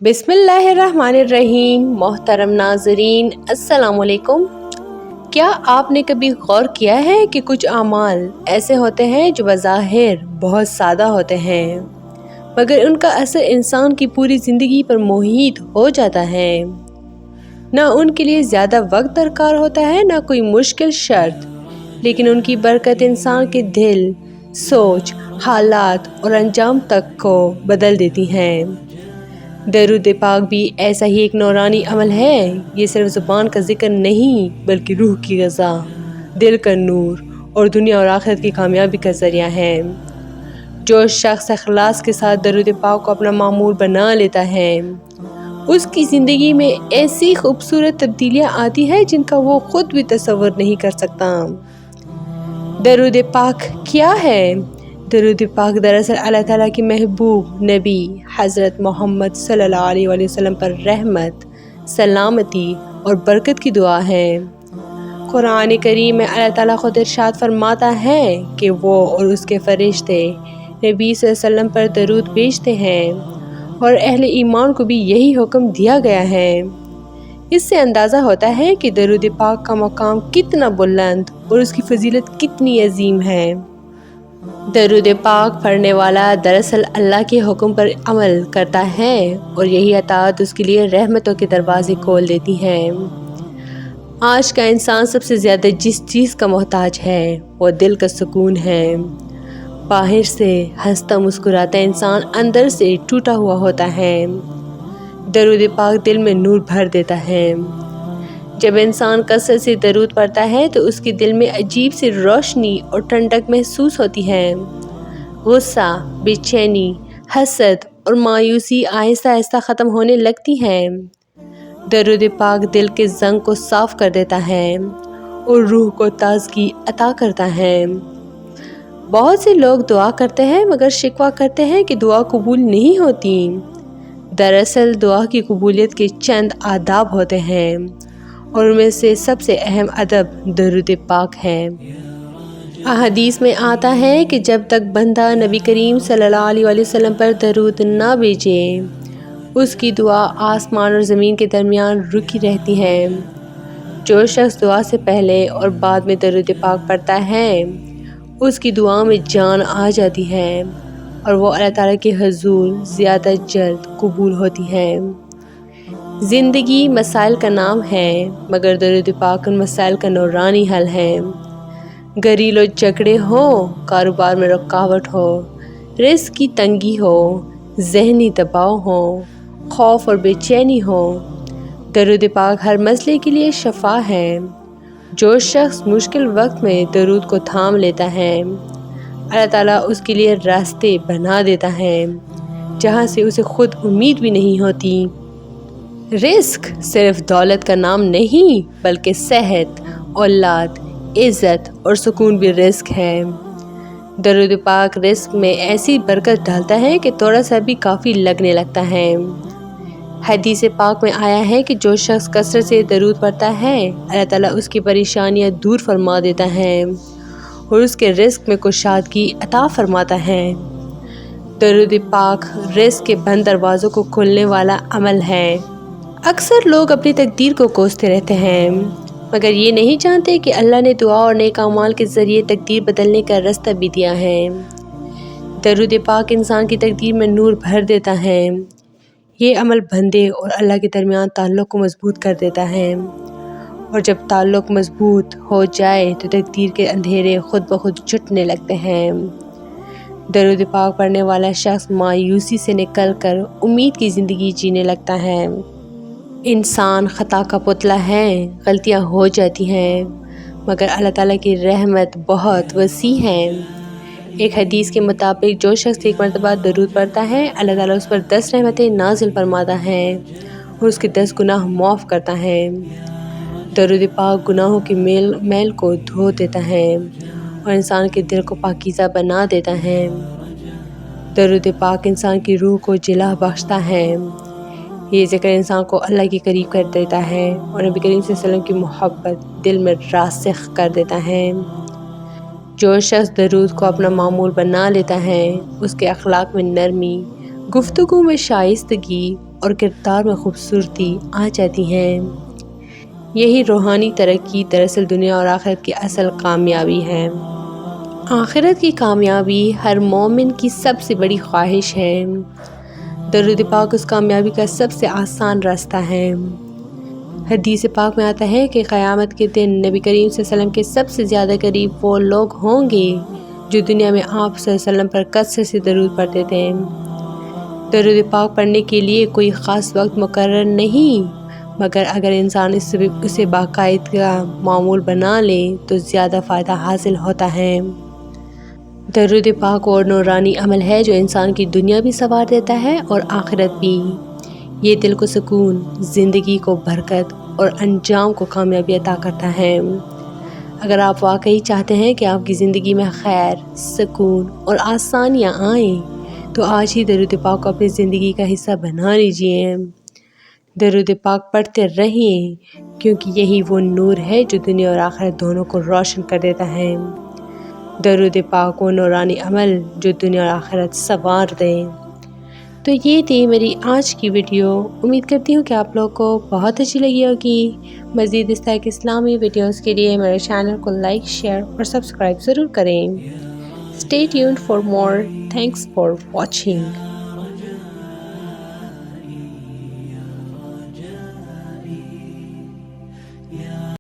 बिस्मिल्लाहिर्रहमानिर्रहीम। मोहतरम नाज़रीन, अस्सलाम वालेकुम। क्या आपने कभी गौर किया है कि कुछ अमाल ऐसे होते हैं जो बज़ाहिर बहुत सादा होते हैं, मगर उनका असर इंसान की पूरी ज़िंदगी पर मुहित हो जाता है। ना उनके लिए ज़्यादा वक्त दरकार होता है, ना कोई मुश्किल शर्त, लेकिन उनकी बरकत इंसान के दिल, सोच, हालात और अंजाम तक को बदल देती हैं। दरूद पाक भी ऐसा ही एक नूरानी अमल है। ये सिर्फ ज़ुबान का जिक्र नहीं, बल्कि रूह की ग़िज़ा, दिल का नूर और दुनिया और आखिरत की कामयाबी का ज़रिया है। जो शख्स इखलास के साथ दरूद पाक को अपना मामूल बना लेता है, उसकी ज़िंदगी में ऐसी खूबसूरत तब्दीलियाँ आती हैं जिनका वो खुद भी तसव्वुर नहीं कर सकता। दरूद पाक क्या है? दरूद पाक दरअसल अल्लाह ताला की महबूब नबी हज़रत मोहम्मद सल्लल्लाहु अलैहि वसल्लम पर रहमत, सलामती और बरकत की दुआ है। कुरान करीम में अल्लाह ताला खुद इरशाद फरमाता है कि वो और उसके फरिश्ते नबी सल्लल्लाहु अलैहि वसल्लम पर दरूद भेजते हैं और अहले ईमान को भी यही हुक्म दिया गया है। इससे अंदाज़ा होता है कि दरूद पाक का मकाम कितना बुलंद और उसकी फजीलत कितनी अजीम है। दरूद पाक पढ़ने वाला दरअसल अल्लाह के हुक्म पर अमल करता है और यही अताअत उसके लिए रहमतों के दरवाजे खोल देती हैं। आज का इंसान सबसे ज़्यादा जिस चीज़ का मोहताज है वो दिल का सुकून है। बाहर से हंसता मुस्कुराता इंसान अंदर से टूटा हुआ होता है। दरूद पाक दिल में नूर भर देता है। जब इंसान कसरत से दरूद पढ़ता है तो उसके दिल में अजीब सी रोशनी और ठंडक महसूस होती है। गुस्सा, बेचैनी, हसद और मायूसी आहिस्ता आहिस्ता ख़त्म होने लगती हैं। दरूद पाक दिल के ज़ंग को साफ़ कर देता है और रूह को ताज़गी अता करता है। बहुत से लोग दुआ करते हैं मगर शिकवा करते हैं कि दुआ कबूल नहीं होती। दरअसल दुआ की कबूलियत के चंद आदाब होते हैं और उनमें से सबसे अहम अदब दरूद पाक है। अहदीस में आता है कि जब तक बंदा नबी करीम सल्लल्लाहु अलैहि वसल्लम पर दरूद ना भेजे, उसकी दुआ आसमान और ज़मीन के दरमियान रुकी रहती है। जो शख्स दुआ से पहले और बाद में दरूद पाक पढ़ता है, उसकी दुआ में जान आ जाती है और वो अल्लाह ताला के हुज़ूर ज़्यादा जल्द कबूल होती है। ज़िंदगी मसाइल का नाम है, मगर दरूद पाक उन मसाइल का नूरानी हल है। घरेलू झगड़े हो, कारोबार में रुकावट हो, रिज़्क़ की तंगी हो, ज़हनी दबाव हो, खौफ और बेचैनी हो, दरूद पाक हर मसले के लिए शफा है। जो शख्स मुश्किल वक्त में दरूद को थाम लेता है, अल्लाह ताला उसके लिए रास्ते बना देता है जहाँ से उसे खुद उम्मीद भी नहीं होती। रिज़्क़ सिर्फ दौलत का नाम नहीं, बल्कि सेहत, औलाद, इज़्ज़त और सुकून भी रिज़्क़ है। दरूद पाक रिज़्क़ में ऐसी बरकत डालता है कि थोड़ा सा भी काफ़ी लगने लगता है। हदीस पाक में आया है कि जो शख्स कसरत से दरूद पढ़ता है, अल्लाह ताला उसकी परेशानियाँ दूर फरमा देता है और उसके रिज़्क़ में कुशादगी अता फरमाता है। दरूद पाक रिज़्क़ के बंद दरवाज़ों को खोलने वाला अमल है। अक्सर लोग अपनी तकदीर को कोसते रहते हैं, मगर ये नहीं जानते कि अल्लाह ने दुआ और नेक अमाल के ज़रिए तकदीर बदलने का रास्ता भी दिया है। दरूद पाक इंसान की तकदीर में नूर भर देता है। ये अमल बंदे और अल्लाह के दरमियान ताल्लुक़ को मज़बूत कर देता है और जब ताल्लुक़ मज़बूत हो जाए तो तकदीर के अंधेरे खुद ब खुद छुटने लगते हैं। दरूद पाक पढ़ने वाला शख्स मायूसी से निकलकर उम्मीद की ज़िंदगी जीने लगता है। इंसान ख़ता का पुतला है, गलतियाँ हो जाती हैं, मगर अल्लाह ताला की रहमत बहुत वसी है। एक हदीस के मुताबिक जो शख्स एक मरतबा दरूद पढ़ता है, अल्लाह ताला उस पर 10 रहमतें नाज़िल फरमाता है और उसके 10 गुनाह माफ़ करता है। दरूद पाक गुनाहों की मैल को धो देता है और इंसान के दिल को पाकीज़ा बना देता है। दरूद पाक इंसान की रूह को जिला बख्शता है। ये ज़िक्र इंसान को अल्लाह के करीब कर देता है और नबी करीम सल्लल्लाहु अलैहि वसल्लम की मोहब्बत दिल में रासिख़ कर देता है। जो शख्स दरूद को अपना मामूल बना लेता है, उसके अखलाक में नरमी, गुफ्तगू में शाइस्तगी اور کردار میں خوبصورتی آ جاتی ہے۔ یہی روحانی ترقی دراصل دنیا اور آخرت کی اصل کامیابی ہے۔ آخرت کی کامیابی ہر مومن کی سب سے بڑی خواہش ہے۔ درود پاک اس کامیابی کا سب سے آسان راستہ ہے۔ حدیث پاک میں آتا ہے کہ قیامت کے دن نبی کریم صلی اللہ علیہ وسلم کے سب سے زیادہ قریب وہ لوگ ہوں گے جو دنیا میں آپ صلی اللہ علیہ وسلم پر کثرت سے درود پڑھتے تھے۔ درود پاک پڑھنے کے لیے کوئی خاص وقت مقرر نہیں، مگر اگر انسان اسے باقاعدگی معمول بنا لے تو زیادہ فائدہ حاصل ہوتا ہے۔ درود پاک اور نورانی عمل ہے جو انسان کی دنیا بھی سنوار دیتا ہے اور آخرت بھی۔ یہ دل کو سکون، زندگی کو برکت اور انجام کو کامیابی عطا کرتا ہے۔ اگر آپ واقعی چاہتے ہیں کہ آپ کی زندگی میں خیر، سکون اور آسانیاں آئیں تو آج ہی درود پاک کو اپنی زندگی کا حصہ بنا لیجئے۔ درود پاک پڑھتے رہیں کیونکہ یہی وہ نور ہے جو دنیا اور آخرت دونوں کو روشن کر دیتا ہے۔ درود پاک و نورانی عمل جو دنیا اور آخرت سنوار دے۔ تو یہ تھی میری آج کی ویڈیو۔ امید کرتی ہوں کہ آپ لوگوں کو بہت اچھی لگی ہوگی۔ مزید اس طرح کی اسلامی ویڈیوز کے لیے میرے چینل کو لائک، شیئر اور سبسکرائب ضرور کریں۔ Stay tuned for more. Thanks for watching.